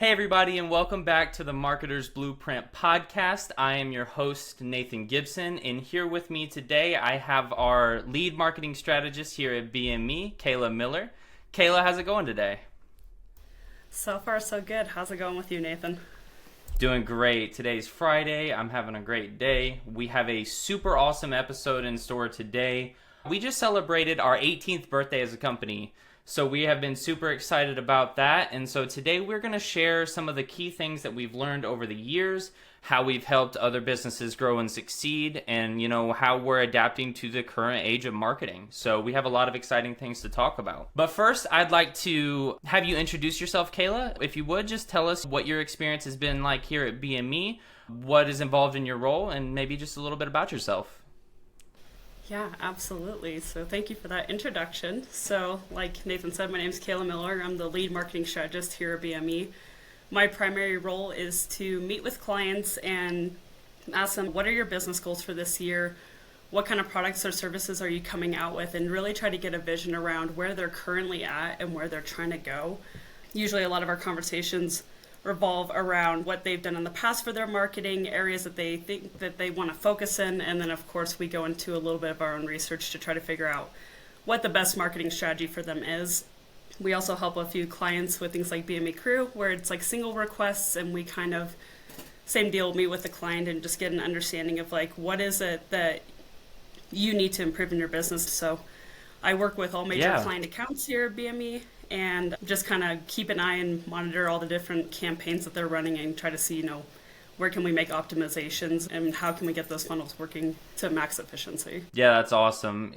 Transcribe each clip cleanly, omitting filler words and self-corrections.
Hey everybody, and welcome back to the Marketer's Blueprint podcast. I am your host, Nathan Gibson, and here with me today I have our lead marketing strategist here at BME, Kayla Miller. Kayla, how's it going today? So far, so good. How's it going with you, Nathan? Doing great. Today's Friday. I'm having a great day. We have a super awesome episode in store today. We just celebrated our 18th birthday as a company. So we have been super excited about that. And so today we're going to share some of the key things that we've learned over the years, how we've helped other businesses grow and succeed, and how we're adapting to the current age of marketing. So we have a lot of exciting things to talk about. But first, I'd like to have you introduce yourself, Kayla. If you would, just tell us what your experience has been like here at BME, what is involved in your role, and maybe just a little bit about yourself. Yeah, absolutely. So thank you for that introduction. So like Nathan said, my name is Kayla Miller. I'm the lead marketing strategist here at BME. My primary role is to meet with clients and ask them, what are your business goals for this year? What kind of products or services are you coming out with? And really try to get a vision around where they're currently at and where they're trying to go. Usually a lot of our conversations revolve around what they've done in the past for their marketing, areas that they think that they want to focus in, and then of course we go into a little bit of our own research to try to figure out what the best marketing strategy for them is. We also help a few clients with things like BME Crew, where it's like single requests, and we kind of, same deal, meet with the client and just get an understanding of like, what is it that you need to improve in your business. So I work with all major client accounts here at BME, and just kind of keep an eye and monitor all the different campaigns that they're running and try to see, where can we make optimizations and how can we get those funnels working to max efficiency. Yeah, that's awesome.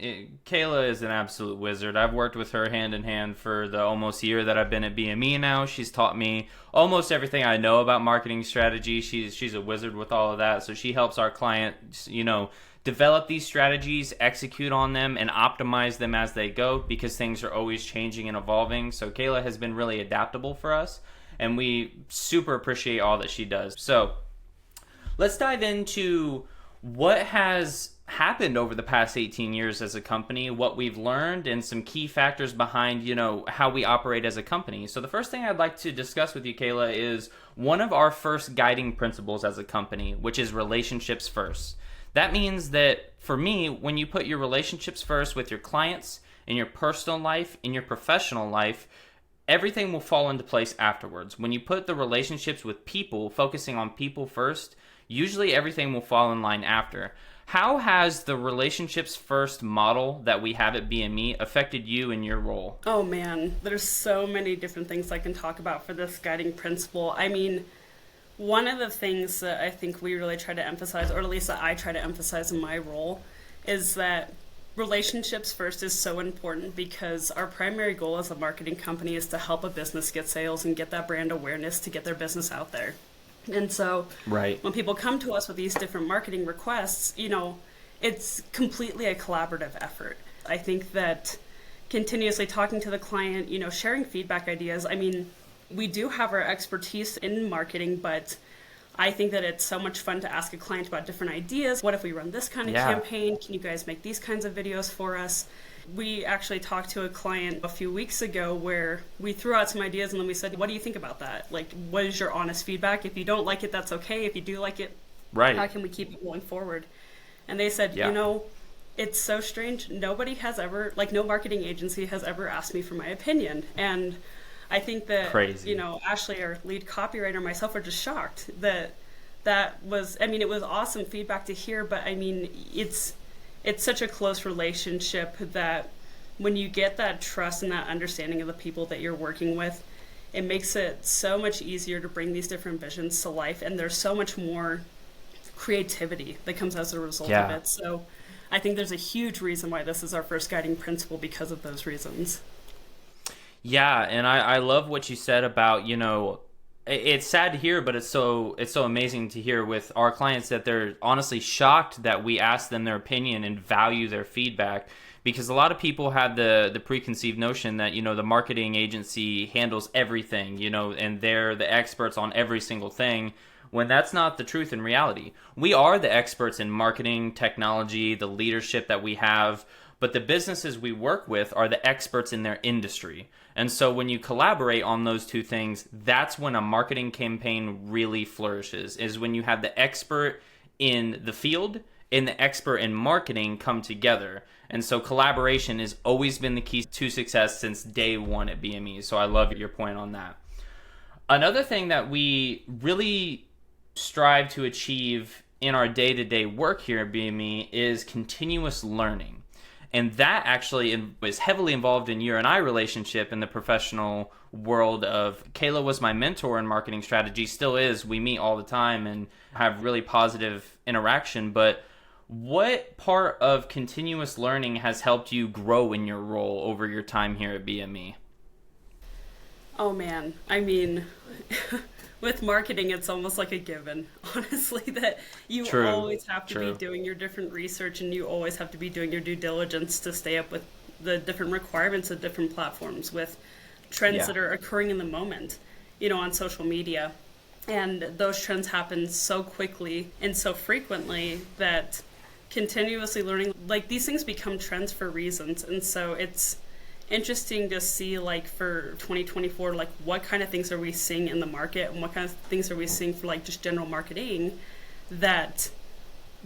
Kayla is an absolute wizard. I've worked with her hand in hand for the almost year that I've been at BME now. She's taught me almost everything I know about marketing strategy. She's a wizard with all of that. So she helps our clients, develop these strategies, execute on them, and optimize them as they go, because things are always changing and evolving. So Kayla has been really adaptable for us, and we super appreciate all that she does. So let's dive into what has happened over the past 18 years as a company, what we've learned, and some key factors behind, how we operate as a company. So the first thing I'd like to discuss with you, Kayla, is one of our first guiding principles as a company, which is relationships first. That means that for me, when you put your relationships first with your clients, in your personal life, in your professional life, everything will fall into place afterwards. When you put the relationships with people, focusing on people first, usually everything will fall in line after. How has the relationships first model that we have at BME affected you in your role? Oh man, there's so many different things I can talk about for this guiding principle. I mean, one of the things that I think we really try to emphasize, or at least that I try to emphasize in my role, is that relationships first is so important, because our primary goal as a marketing company is to help a business get sales and get that brand awareness to get their business out there. And so when people come to us with these different marketing requests, it's completely a collaborative effort. I think that continuously talking to the client, sharing feedback ideas, we do have our expertise in marketing, but I think that it's so much fun to ask a client about different ideas. What if we run this kind of campaign? Can you guys make these kinds of videos for us? We actually talked to a client a few weeks ago where we threw out some ideas and then we said, what do you think about that? Like, what is your honest feedback? If you don't like it, that's okay. If you do like it, how can we keep it going forward? And they said, it's so strange. Nobody has ever, no marketing agency has ever asked me for my opinion. And I think that, Ashley, our lead copywriter, and myself are just shocked that was, it was awesome feedback to hear, but it's such a close relationship that when you get that trust and that understanding of the people that you're working with, it makes it so much easier to bring these different visions to life, and there's so much more creativity that comes as a result of it. So I think there's a huge reason why this is our first guiding principle, because of those reasons. Yeah, and I love what you said about, it's sad to hear, but it's so amazing to hear with our clients that they're honestly shocked that we ask them their opinion and value their feedback, because a lot of people have the preconceived notion that, the marketing agency handles everything, and they're the experts on every single thing, when that's not the truth in reality. We are the experts in marketing, technology, the leadership that we have, but the businesses we work with are the experts in their industry. And so when you collaborate on those two things, that's when a marketing campaign really flourishes, is when you have the expert in the field and the expert in marketing come together. And so collaboration has always been the key to success since day one at BME. So I love your point on that. Another thing that we really strive to achieve in our day-to-day work here at BME is continuous learning. And that actually was heavily involved in your and I relationship in the professional world of Kayla was my mentor in marketing strategy, still is. We meet all the time and have really positive interaction. But what part of continuous learning has helped you grow in your role over your time here at BME? Oh man, I mean, with marketing, it's almost like a given, honestly, that you always have to be doing your different research and you always have to be doing your due diligence to stay up with the different requirements of different platforms, with trends that are occurring in the moment, on social media. And those trends happen so quickly and so frequently that continuously learning, like, these things become trends for reasons. And so it's interesting to see, like, for 2024, like, what kind of things are we seeing in the market and what kind of things are we seeing for, like, just general marketing that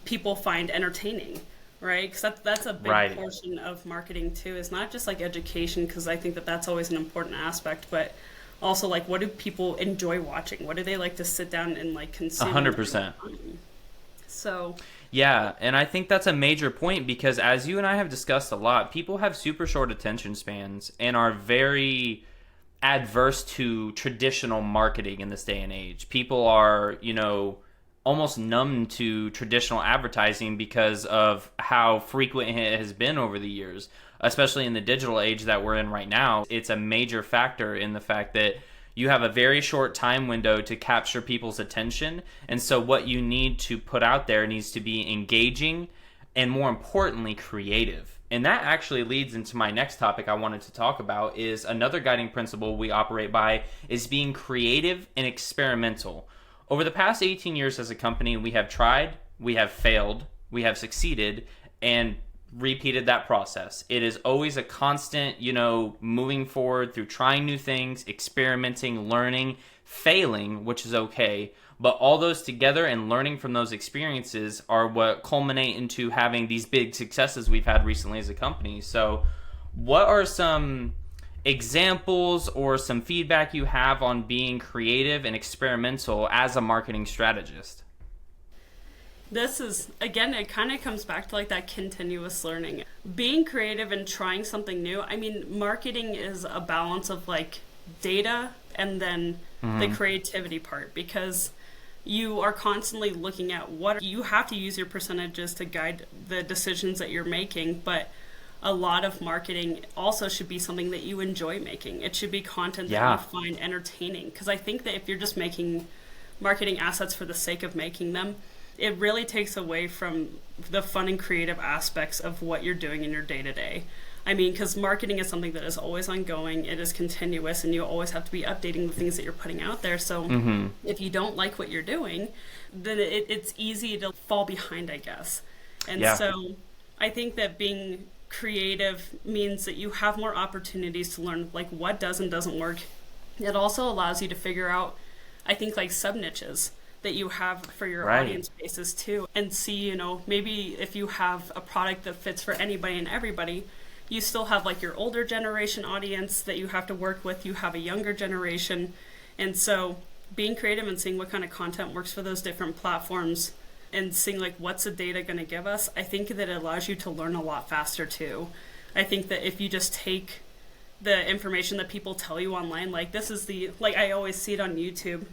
people find entertaining, right? Because that's a big portion of marketing too, is not just like education, because I think that that's always an important aspect, but also, like, what do people enjoy watching? What do they like to sit down and, like, consume? 100%. So yeah, and I think that's a major point, because as you and I have discussed a lot, people have super short attention spans and are very adverse to traditional marketing in this day and age. People are, almost numb to traditional advertising because of how frequent it has been over the years, especially in the digital age that we're in right now. It's a major factor in the fact that you have a very short time window to capture people's attention. And so what you need to put out there needs to be engaging and, more importantly, creative. And that actually leads into my next topic I wanted to talk about. Is another guiding principle we operate by is being creative and experimental. Over the past 18 years as a company, we have tried, we have failed, we have succeeded, and repeated that process. It is always a constant, moving forward through trying new things, experimenting, learning, failing, which is okay. But all those together and learning from those experiences are what culminate into having these big successes we've had recently as a company. So what are some examples or some feedback you have on being creative and experimental as a marketing strategist? This is, again, it kind of comes back to, like, that continuous learning. Being creative and trying something new. I mean, marketing is a balance of, like, data and then the creativity part, because you are constantly looking at what you have to use your percentages to guide the decisions that you're making, but a lot of marketing also should be something that you enjoy making. It should be content that you find entertaining, because I think that if you're just making marketing assets for the sake of making them, it really takes away from the fun and creative aspects of what you're doing in your day-to-day. I mean, because marketing is something that is always ongoing, it is continuous, and you always have to be updating the things that you're putting out there. So if you don't like what you're doing, then it's easy to fall behind, I guess. And so I think that being creative means that you have more opportunities to learn, like, what does and doesn't work. It also allows you to figure out, I think, like, sub-niches that you have for your audience bases too, and see, maybe if you have a product that fits for anybody and everybody, you still have, like, your older generation audience that you have to work with, you have a younger generation. And so being creative and seeing what kind of content works for those different platforms and seeing, like, what's the data going to give us, I think that it allows you to learn a lot faster too. I think that if you just take the information that people tell you online, like, this is I always see it on YouTube,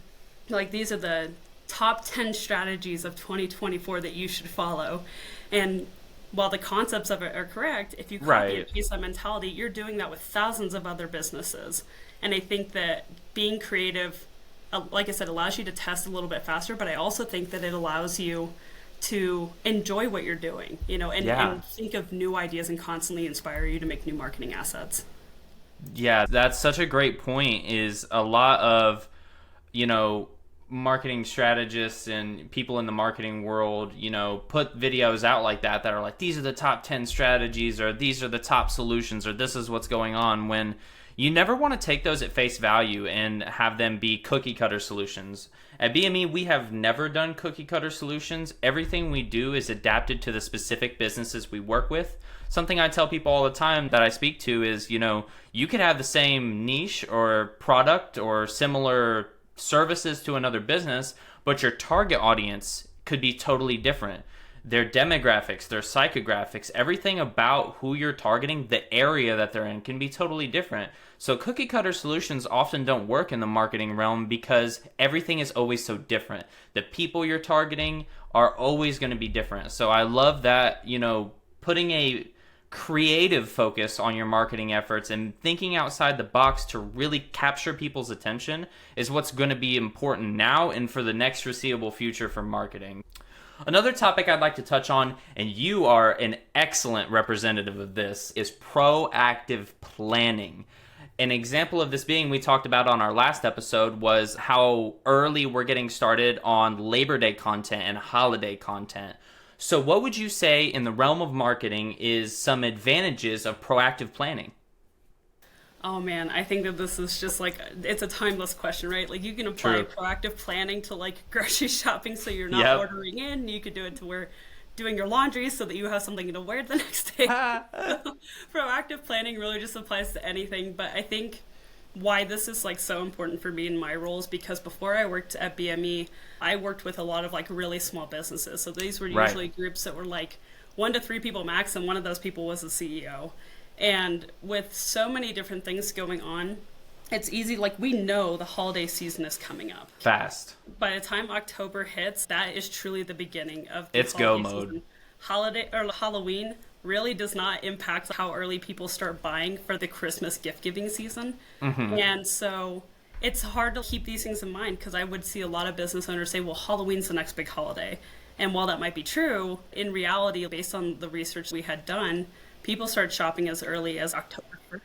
like, these are the top 10 strategies of 2024 that you should follow. And while the concepts of it are correct, if you copy and paste that mentality, you're doing that with thousands of other businesses. And I think that being creative, like I said, allows you to test a little bit faster, but I also think that it allows you to enjoy what you're doing, and think of new ideas and constantly inspire you to make new marketing assets. Yeah, that's such a great point. Is a lot of, marketing strategists and people in the marketing world, put videos out like that are like, these are the top 10 strategies, or these are the top solutions, or this is what's going on, when you never want to take those at face value and have them be cookie cutter solutions. At BME, we have never done cookie cutter solutions. Everything we do is adapted to the specific businesses we work with. Something I tell people all the time that I speak to is, you could have the same niche or product or similar services to another business, but your target audience could be totally different. Their demographics, their psychographics, everything about who you're targeting, the area that they're in, can be totally different. So cookie cutter solutions often don't work in the marketing realm because everything is always so different. The people you're targeting are always going to be different. So I love that, putting a creative focus on your marketing efforts and thinking outside the box to really capture people's attention is what's going to be important now and for the next foreseeable future for marketing. Another topic I'd like to touch on, and you are an excellent representative of this, is proactive planning. An example of this being, we talked about on our last episode, was how early we're getting started on Labor Day content and holiday content. So what would you say in the realm of marketing is some advantages of proactive planning? Oh man, I think that this is just like, it's a timeless question, right? Like you can apply True. proactive planning to like grocery shopping so you're not ordering in. You could do it to where doing your laundry so that you have something to wear the next day. Proactive planning really just applies to anything, but I think why this is like so important for me in my roles, because before I worked at BME, I worked with a lot of like really small businesses. So these were usually groups that were like 1 to 3 people max, and one of those people was the CEO. And with so many different things going on, it's easy, like we know the holiday season is coming up. Fast. By the time October hits, that is truly the beginning of the It's go mode. Season. Holiday or Halloween really does not impact how early people start buying for the Christmas gift giving season. Mm-hmm. And so it's hard to keep these things in mind, because I would see a lot of business owners say, well, Halloween's the next big holiday. And while that might be true, in reality, based on the research we had done, people start shopping as early as October 1st.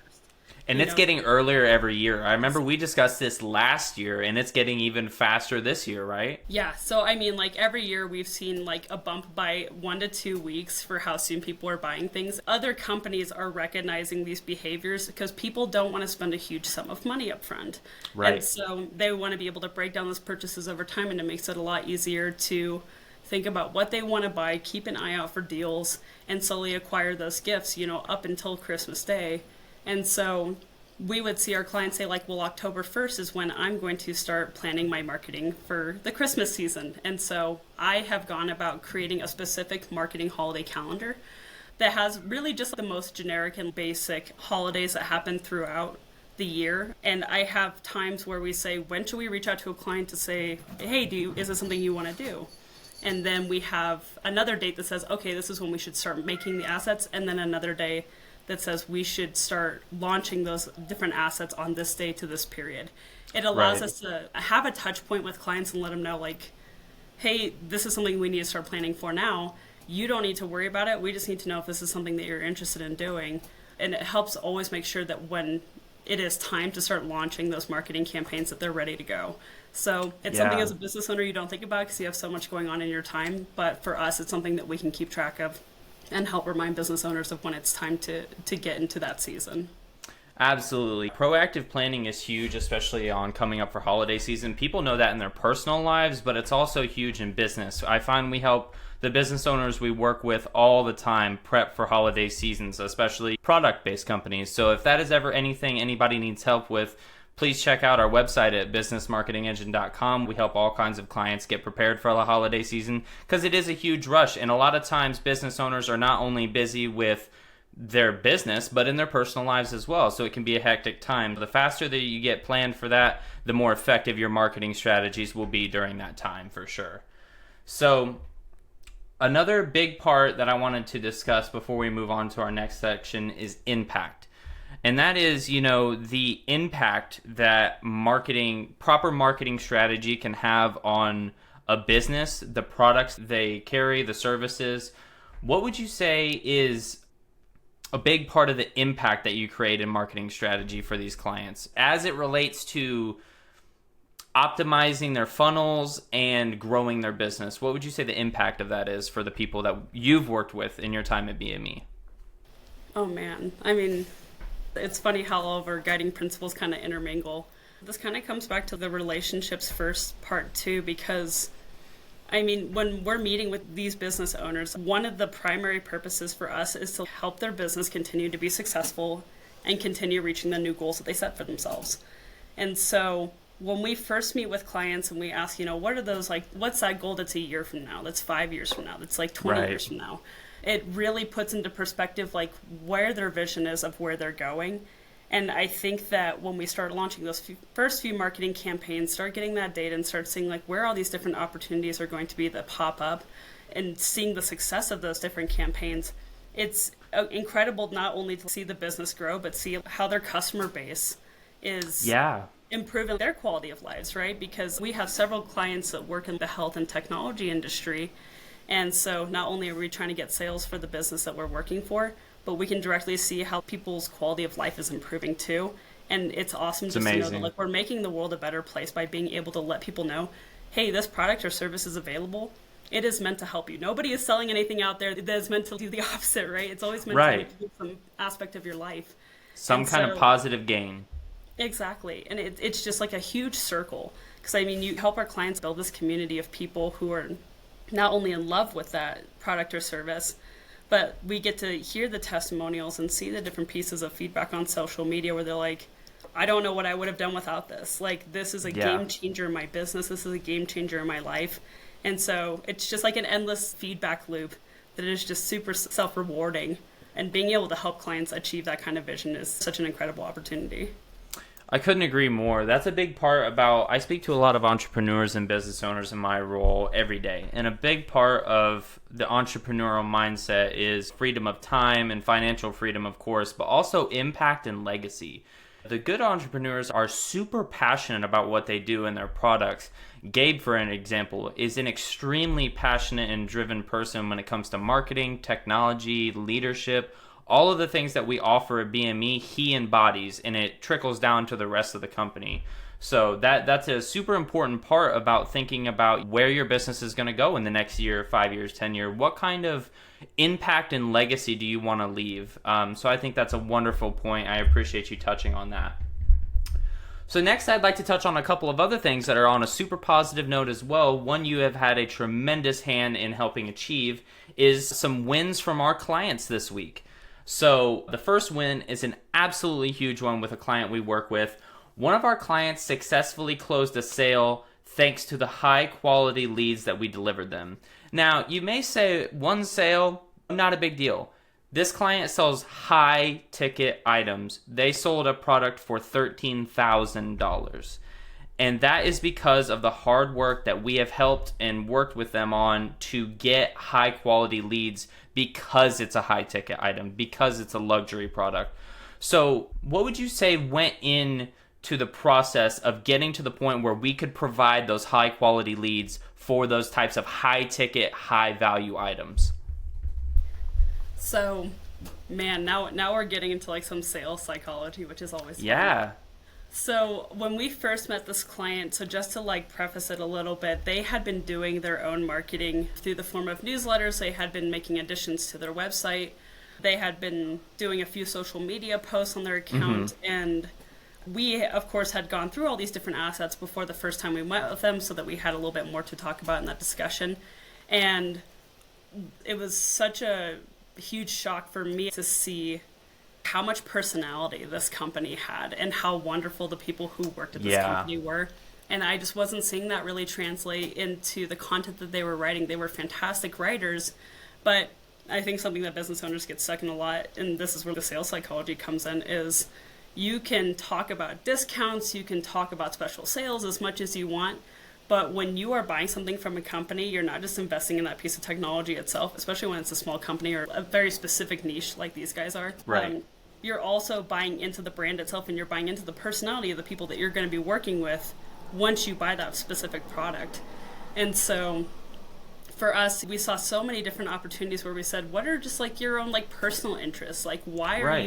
And it's getting earlier every year. I remember we discussed this last year, and it's getting even faster this year, right? Yeah. So, I mean, like every year we've seen like a bump by 1 to 2 weeks for how soon people are buying things. Other companies are recognizing these behaviors because people don't want to spend a huge sum of money up front. Right. And so they want to be able to break down those purchases over time, and it makes it a lot easier to think about what they want to buy, keep an eye out for deals, and slowly acquire those gifts, up until Christmas Day. And so we would see our clients say like, well, October 1st is when I'm going to start planning my marketing for the Christmas season. And so I have gone about creating a specific marketing holiday calendar that has really just the most generic and basic holidays that happen throughout the year. And I have times where we say, when should we reach out to a client to say, hey, is this something you want to do? And then we have another date that says, okay, this is when we should start making the assets. And then another day that says we should start launching those different assets on this day to this period. It allows us to have a touch point with clients and let them know, like, hey, this is something we need to start planning for now. You don't need to worry about it. We just need to know if this is something that you're interested in doing. And it helps always make sure that when it is time to start launching those marketing campaigns, that they're ready to go. So it's something as a business owner you don't think about because you have so much going on in your time. But for us, it's something that we can keep track of and help remind business owners of when it's time to get into that season. Absolutely. Proactive planning is huge, especially on coming up for holiday season. People know that in their personal lives, but it's also huge in business. I find we help the business owners we work with all the time prep for holiday seasons, especially product-based companies. So if that is ever anything anybody needs help with, please check out our website at businessmarketingengine.com. We help all kinds of clients get prepared for the holiday season because it is a huge rush. And a lot of times business owners are not only busy with their business, but in their personal lives as well. So it can be a hectic time. The faster that you get planned for that, the more effective your marketing strategies will be during that time for sure. So another big part that I wanted to discuss before we move on to our next section is impact. And that is, the impact that proper marketing strategy can have on a business, the products they carry, the services. What would you say is a big part of the impact that you create in marketing strategy for these clients as it relates to optimizing their funnels and growing their business. What would you say the impact of that is for the people that you've worked with in your time at BME? Oh man, I mean, it's funny how all of our guiding principles kind of intermingle. This kind of comes back to the relationships first part too, because I mean, when we're meeting with these business owners, one of the primary purposes for us is to help their business continue to be successful and continue reaching the new goals that they set for themselves. And so when we first meet with clients and we ask, what are those, like, what's that goal that's a year from now, that's 5 years from now, that's like 20 years from now? It really puts into perspective, like, where their vision is of where they're going. And I think that when we start launching those first few marketing campaigns, start getting that data and start seeing, like, where all these different opportunities are going to be that pop up and seeing the success of those different campaigns, it's incredible not only to see the business grow, but see how their customer base is improving their quality of lives, right? Because we have several clients that work in the health and technology industry. And so not only are we trying to get sales for the business that we're working for, but we can directly see how people's quality of life is improving too. And it's awesome to know that, like, we're making the world a better place by being able to let people know, hey, this product or service is available. It is meant to help you. Nobody is selling anything out there that is meant to do the opposite, right? It's always meant to improve some aspect of your life. Some kind of positive gain. Exactly. And it's just like a huge circle. Because, I mean, you help our clients build this community of people who are not only in love with that product or service, but we get to hear the testimonials and see the different pieces of feedback on social media where they're like, I don't know what I would have done without this. Like, this is a game changer in my business. This is a game changer in my life. And so it's just like an endless feedback loop that is just super self-rewarding. And being able to help clients achieve that kind of vision is such an incredible opportunity. I couldn't agree more. That's a big part about, I speak to a lot of entrepreneurs and business owners in my role every day. And a big part of the entrepreneurial mindset is freedom of time and financial freedom, of course, but also impact and legacy. The good entrepreneurs are super passionate about what they do and their products. Gabe, for an example, is an extremely passionate and driven person when it comes to marketing, technology, leadership. All of the things that we offer at BME, he embodies, and it trickles down to the rest of the company. So that's a super important part about thinking about where your business is going to go in the next year, 5 years, 10 years. What kind of impact and legacy do you want to leave? So I think that's a wonderful point. I appreciate you touching on that. So next, I'd like to touch on a couple of other things that are on a super positive note as well. One you have had a tremendous hand in helping achieve is some wins from our clients this week. So the first win is an absolutely huge one with a client we work with. One of our clients successfully closed a sale thanks to the high quality leads that we delivered them. Now, you may say one sale, not a big deal. This client sells high ticket items. They sold a product for $13,000. And that is because of the hard work that we have helped and worked with them on to get high quality leads, because it's a high ticket item, because it's a luxury product. So what would you say went in to the process of getting to the point where we could provide those high quality leads for those types of high ticket, high value items? So, man, now we're getting into like some sales psychology, which is always fun. Yeah. So when we first met this client, so just to like preface it a little bit, they had been doing their own marketing through the form of newsletters. They had been making additions to their website. They had been doing a few social media posts on their account. And we, of course, had gone through all these different assets before the first time we met with them so that we had a little bit more to talk about in that discussion. And it was such a huge shock for me to see how much personality this company had and how wonderful the people who worked at this company were. And I just wasn't seeing that really translate into the content that they were writing. They were fantastic writers, but I think something that business owners get stuck in a lot, and this is where the sales psychology comes in, is you can talk about discounts, you can talk about special sales as much as you want, but when you are buying something from a company, you're not just investing in that piece of technology itself, especially when it's a small company or a very specific niche like these guys are. Right. You're also buying into the brand itself, and you're buying into the personality of the people that you're going to be working with once you buy that specific product. And so for us, we saw so many different opportunities where we said, what are just like your own like personal interests? Like, why are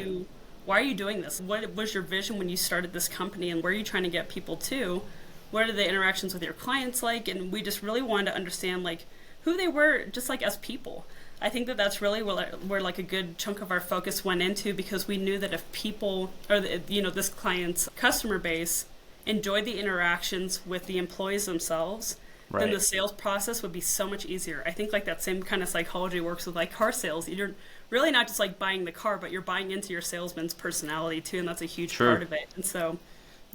you doing this? What was your vision when you started this company, and where are you trying to get people to? What are the interactions with your clients like? And we just really wanted to understand like who they were just like as people. I think that that's really where like a good chunk of our focus went into, because we knew that if people or this client's customer base enjoyed the interactions with the employees themselves, Right. then the sales process would be so much easier. I think like that same kind of psychology works with like car sales. You're really not just like buying the car, but you're buying into your salesman's personality too, and that's a huge True. part of it. And so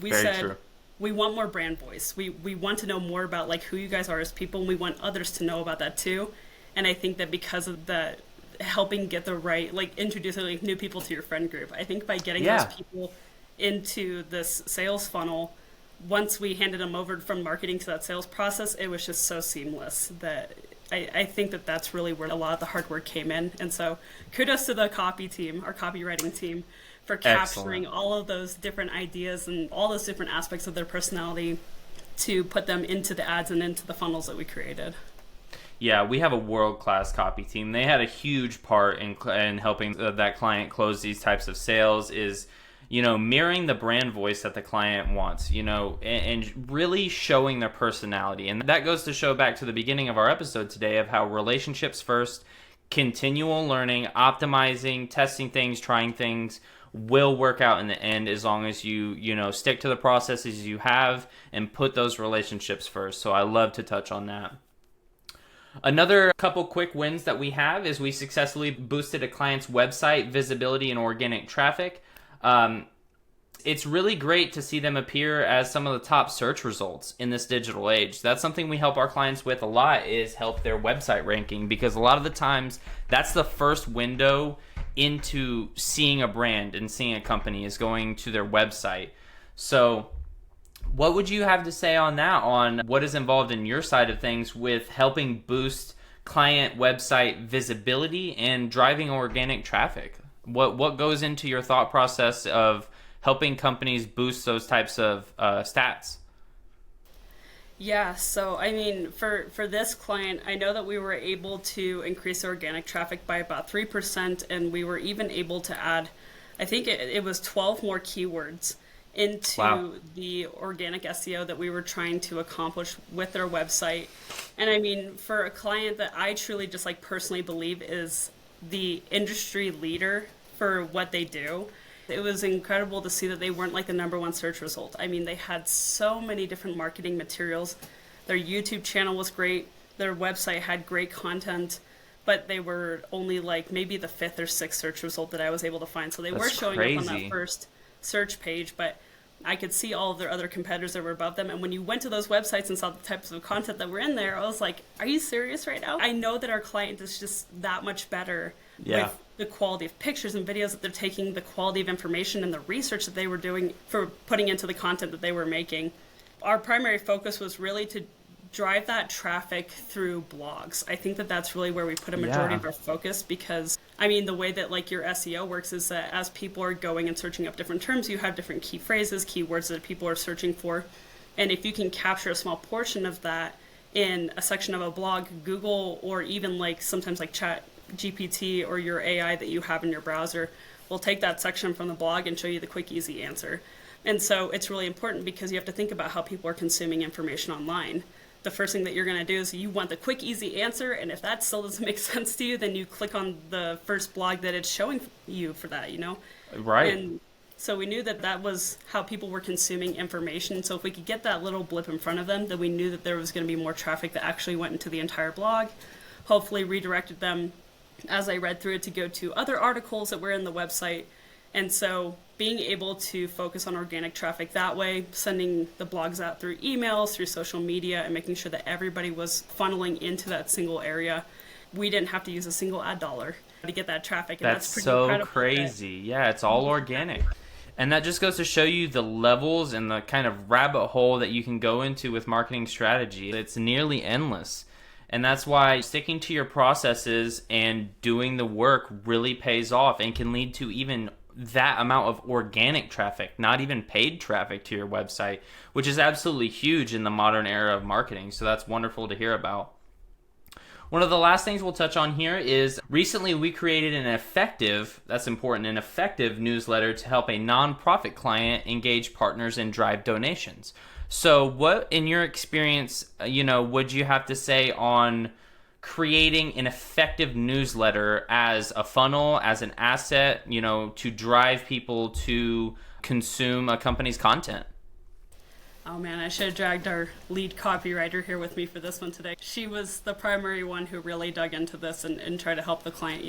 we Very said true. we want more brand voice. We want to know more about like who you guys are as people, and we want others to know about that too. And I think that because of the helping get the right, like introducing like new people to your friend group, I think by getting Yeah. those people into this sales funnel, once we handed them over from marketing to that sales process, it was just so seamless that I think that that's really where a lot of the hard work came in. And so kudos to the copy team, our copywriting team, for capturing Excellent. all of those different ideas and all those different aspects of their personality to put them into the ads and into the funnels that we created. Yeah, we have a world-class copy team. They had a huge part in helping that client close these types of sales, is, mirroring the brand voice that the client wants, and really showing their personality. And that goes to show back to the beginning of our episode today of how relationships first, continual learning, optimizing, testing things, trying things will work out in the end, as long as you stick to the processes you have and put those relationships first. So I love to touch on that. Another couple quick wins that we have is we successfully boosted a client's website visibility and organic traffic. It's really great to see them appear as some of the top search results in this digital age. That's something we help our clients with a lot, is help their website ranking, because a lot of the times that's the first window into seeing a brand and seeing a company, is going to their website. So what would you have to say on that, on what is involved in your side of things with helping boost client website visibility and driving organic traffic? What goes into your thought process of helping companies boost those types of stats? Yeah, so I mean, for this client, I know that we were able to increase organic traffic by about 3%, and we were even able to add, I think it was 12 more keywords into Wow. the organic SEO that we were trying to accomplish with their website. And I mean, for a client that I truly just like personally believe is the industry leader for what they do, it was incredible to see that they weren't like the number one search result. I mean, they had so many different marketing materials. Their YouTube channel was great. Their website had great content, but they were only like maybe the fifth or sixth search result that I was able to find. So they were That's showing up on crazy. that first search page, but I could see all of their other competitors that were above them. And when you went to those websites and saw the types of content that were in there, I was like, are you serious right now? I know that our client is just that much better Yeah. with the quality of pictures and videos that they're taking, the quality of information and the research that they were doing for putting into the content that they were making. Our primary focus was really to drive that traffic through blogs. I think that that's really where we put a majority Yeah. of our focus, because I mean, the way that like your SEO works is that as people are going and searching up different terms, you have different key phrases, keywords that people are searching for. And if you can capture a small portion of that in a section of a blog, Google, or even like sometimes like Chat GPT or your AI that you have in your browser will take that section from the blog and show you the quick, easy answer. And so it's really important, because you have to think about how people are consuming information online. The first thing that you're going to do is you want the quick, easy answer, and if that still doesn't make sense to you, then you click on the first blog that it's showing you for that, Right. And so we knew that that was how people were consuming information. So if we could get that little blip in front of them, then we knew that there was going to be more traffic that actually went into the entire blog, hopefully redirected them as I read through it to go to other articles that were in the website. And so being able to focus on organic traffic that way, sending the blogs out through emails, through social media, and making sure that everybody was funneling into that single area, we didn't have to use a single ad dollar to get that traffic. And That's pretty so incredible crazy. Yeah, it's all organic. And that just goes to show you the levels and the kind of rabbit hole that you can go into with marketing strategy. It's nearly endless. And that's why sticking to your processes and doing the work really pays off and can lead to even that amount of organic traffic, not even paid traffic to your website, which is absolutely huge in the modern era of marketing. So that's wonderful to hear about. One of the last things we'll touch on here is recently we created an effective newsletter to help a nonprofit client engage partners and drive donations. So what, in your experience, would you have to say on creating an effective newsletter as a funnel, as an asset, to drive people to consume a company's content? Oh man, I should have dragged our lead copywriter here with me for this one today. She was the primary one who really dug into this and tried to help the client,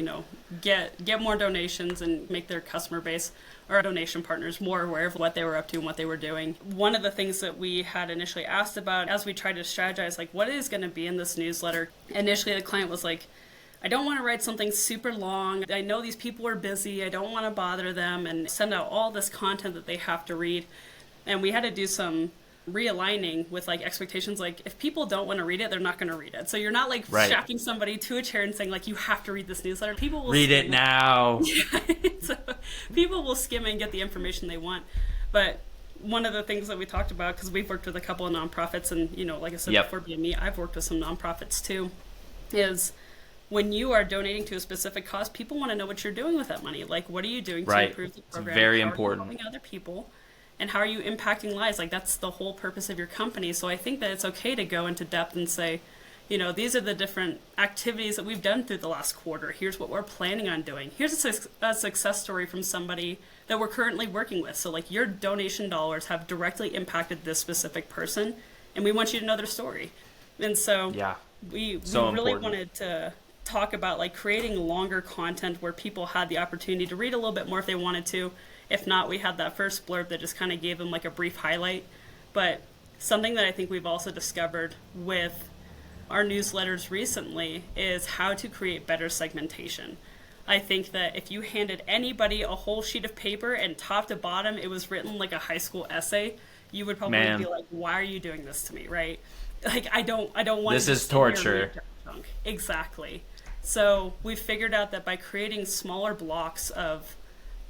get more donations and make their customer base or donation partners more aware of what they were up to and what they were doing. One of the things that we had initially asked about as we tried to strategize, like, what is going to be in this newsletter? Initially, the client was like, I don't want to write something super long. I know these people are busy. I don't want to bother them and send out all this content that they have to read. And we had to do some realigning with like expectations. Like, if people don't want to read it, they're not going to read it. So you're not like strapping somebody to a chair and saying like, you have to read this newsletter. People will read it now. So people will skim and get the information they want. But one of the things that we talked about, because we've worked with a couple of nonprofits, and like I said before being me, I've worked with some nonprofits too, is when you are donating to a specific cause, people want to know what you're doing with that money. Like, what are you doing to improve the program? It's very How important. Are you helping other people? And how are you impacting lives? Like, that's the whole purpose of your company. So I think that it's okay to go into depth and say, these are the different activities that we've done through the last quarter. Here's what we're planning on doing. Here's a success story from somebody that we're currently working with. So like, your donation dollars have directly impacted this specific person, and we want you to know their story. And so we really wanted to talk about like creating longer content where people had the opportunity to read a little bit more if they wanted to. If not, we had that first blurb that just kind of gave them like a brief highlight. But something that I think we've also discovered with our newsletters recently is how to create better segmentation. I think that if you handed anybody a whole sheet of paper and top to bottom it was written like a high school essay, you would probably be like, why are you doing this to me, right? Like, I don't want this is torture. Exactly. So we've figured out that by creating smaller blocks of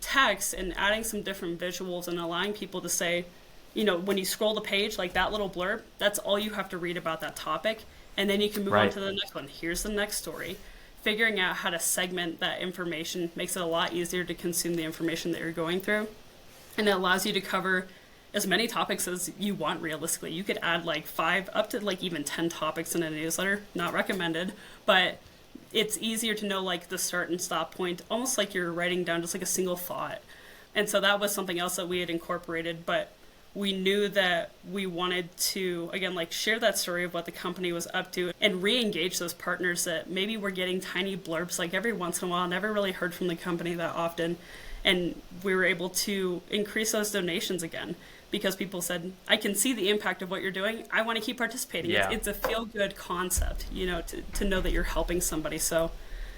text and adding some different visuals and allowing people to say, when you scroll the page, like that little blurb, that's all you have to read about that topic. And then you can move on to the next one. Here's the next story. Figuring out how to segment that information makes it a lot easier to consume the information that you're going through. And it allows you to cover as many topics as you want realistically. You could add like 5 up to like even 10 topics in a newsletter. Not recommended, but it's easier to know like the start and stop point, almost like you're writing down just like a single thought. And so that was something else that we had incorporated, but we knew that we wanted to, again, like share that story of what the company was up to and re-engage those partners that maybe were getting tiny blurbs like every once in a while, never really heard from the company that often. And we were able to increase those donations again because people said, I can see the impact of what you're doing. I want to keep participating. Yeah. It's a feel-good concept, to know that you're helping somebody. So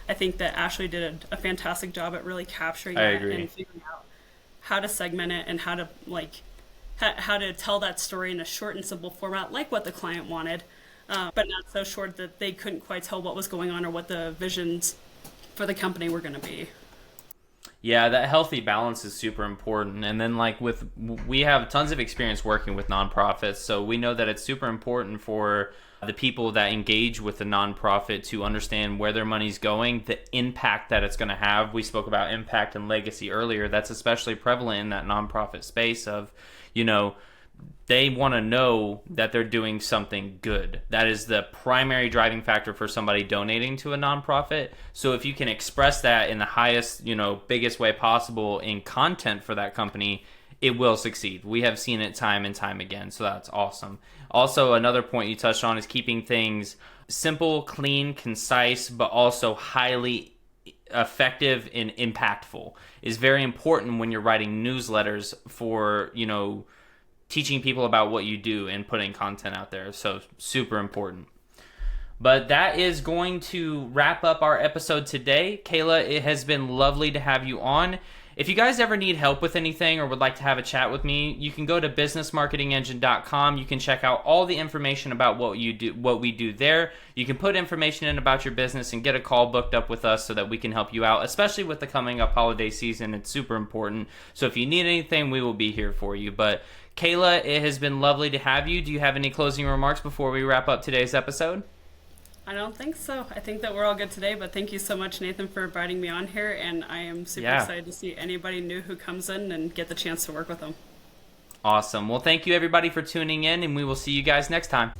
I think that Ashley did a fantastic job at really capturing that and figuring out how to segment it and how to tell that story in a short and simple format, like what the client wanted, but not so short that they couldn't quite tell what was going on or what the visions for the company were going to be. Yeah, that healthy balance is super important. And then we have tons of experience working with nonprofits, so we know that it's super important for the people that engage with the nonprofit to understand where their money's going, the impact that it's going to have. We spoke about impact and legacy earlier. That's especially prevalent in that nonprofit space of, they want to know that they're doing something good. That is the primary driving factor for somebody donating to a nonprofit. So if you can express that in the highest, biggest way possible in content for that company, it will succeed. We have seen it time and time again. So that's awesome. Also, another point you touched on is keeping things simple, clean, concise, but also highly effective and impactful is very important when you're writing newsletters for, teaching people about what you do and putting content out there. So super important. But that is going to wrap up our episode today. Kayla, it has been lovely to have you on. If you guys ever need help with anything or would like to have a chat with me, you can go to businessmarketingengine.com. You can check out all the information about what we do there. You can put information in about your business and get a call booked up with us so that we can help you out, especially with the coming up holiday season. It's super important. So if you need anything, we will be here for you. But Kayla, it has been lovely to have you. Do you have any closing remarks before we wrap up today's episode? I don't think so. I think that we're all good today, but thank you so much, Nathan, for inviting me on here, and I am super excited to see anybody new who comes in and get the chance to work with them. Awesome. Well, thank you everybody for tuning in, and we will see you guys next time.